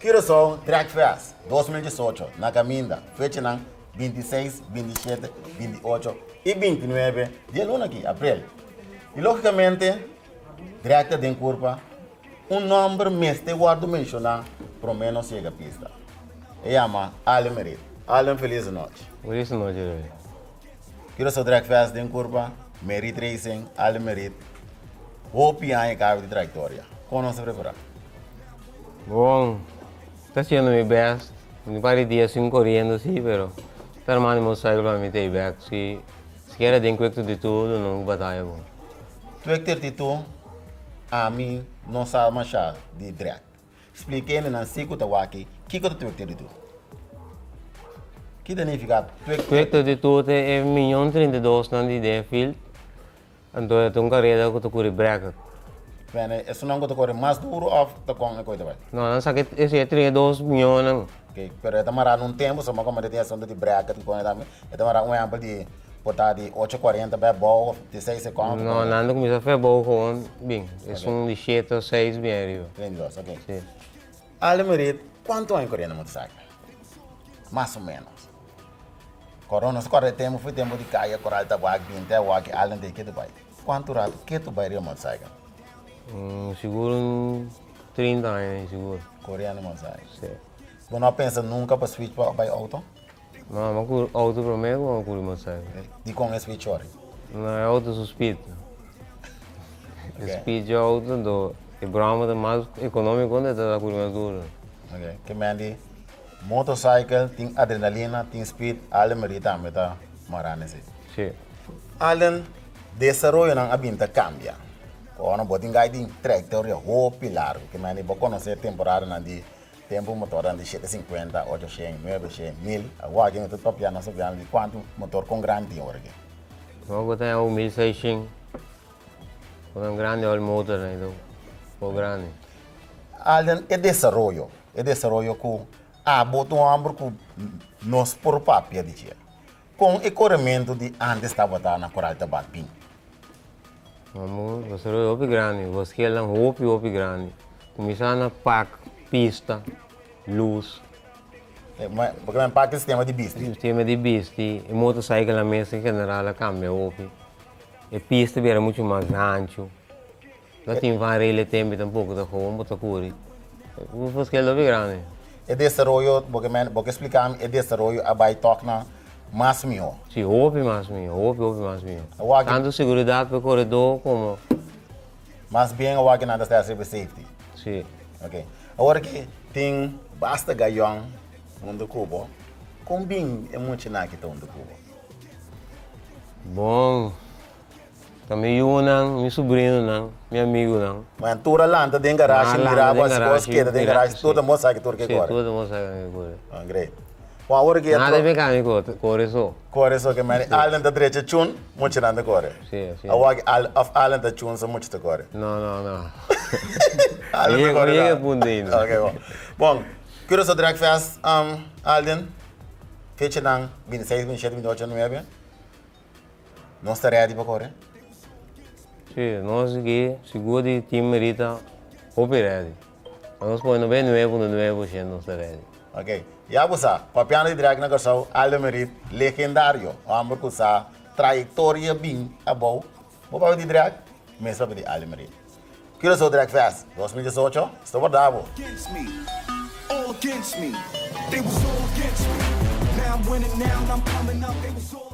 Curaçao Drag Fest 2018 na Caminda, fecha na 26, 27, 28 y 29 de luna aquí, abril. Y lógicamente, Drag de curva, un nombre mes de guardo mencionar, por menos llega a pista. Se llama Allen Merit. Allen, feliz noche. Feliz noche, Rey. Curaçao Drag Fest de curva, Merit Racing, Allen Merit. Hope em carro de trajectória. Como se prepara? Bom, está haciendo mi best. Me pare días sin corriendo, sí, pero está armando mi cycle para meter back. Si quiere de encuentro de tudo, não batalha bom. Tu é que tu a mim não sabe mais de drag. Expliquei na cico tá aqui, que tu é que tu? Que significa tu é Encuentro de tudo é 1.032 na de field. Então é um carreira que tu corre break. Bene, isso não gosto correr mais duro ou tá com a coisa vai. Não, sabe que esse é 32 milhões. Ok, pero é demorar um tempo, só uma como de ação de break, tipo, é demorar um exemplo de botar de 8:40 para bom, de 6 segundos. Não, não começa a fazer bom com bem. É de 7 ou 6 bem arriba. 32, ok. Sim. Almerit, quanto é correndo motorcycle? Mais ou menos. Corona, se corre tempo, foi tempo de cair, correr tabaco, até o aqui, além de que tu vai. Quanto rato que tu vai ir motorcycle? Seguro 30 anos, seguro. Correndo motorcycle. Sim. Você não pensa nunca para switch para auto? Não, mas auto para mim ou com o sai? De com esse switch ora? Não é auto suspeito. Speed é auto do e Brahma é mais econômico quando está com mais duro. Ok. Que mande motorcycle tem adrenalina, tem speed, além de também tá marando assim. Sim. Além desenvolve não habita cambia. Quando botin guide tractor é o pilar, que mande para conhecer temporada na de tempo motor de 750, 800, 900, 1000. Agora que eu estou piano sabendo de quanto motor com grande hora aqui. Agora tem o 1600. Com grande o motor né, então o grande. Além é desenvolve com a botou ambro com nos por papel de dia. Com equipamento de antes estava na coral tabaco. Vamos, você é o grande, você quer um hopi grande. Começar na pack, pista, luz. Porque é parte do sistema de bici. Sistema de bici, e motorcycle na mesa em geral cambia hopi. E pista era muito mais grande. Não tem várias tempo tampouco da rua, muito curi. Você quer o grande. É desenvolve, porque explicar é desenvolve a vai tocar mais melhor. Sim, hopi mais melhor. Tanto segurança para o corredor como... Mas bem, o que nada está sobre safety. Sim. Ok. Agora que tem basta gaião onde cubo, com bem é muito na que onde cubo. Bom, também eu não, meu sobrinho não, meu amigo não. Mas toda lá tem garagem, mirava as coisas que tem garagem, toda moça que toda que corre. Toda moça que corre. Ah, great. O agora que nada bem cá corre só. Corre só que mas além da direita chun, muito nada corre. Sim, sim. Agora além da chun só muito corre. Não. Além corre. Liga puntinho. Ok, bom. Bom, Curaçao Drag Fest, Alden, fecha na 26, 27, 28 de novembro. Não está ready para correr? Sim, nós aqui, seguro de time Merita, operado. Nós põe 99,9% não está ready. Ok. Ya busa, papiano de drag na Curaçao, Alden Merit, legendário. Amor kusa, trajectória bem abou. O papel de drag, mesmo de Alden Merit. Curaçao Drag Fest 2018, estou guardado. All against me. They was all against me. Now I'm winning now and I'm coming up. They was all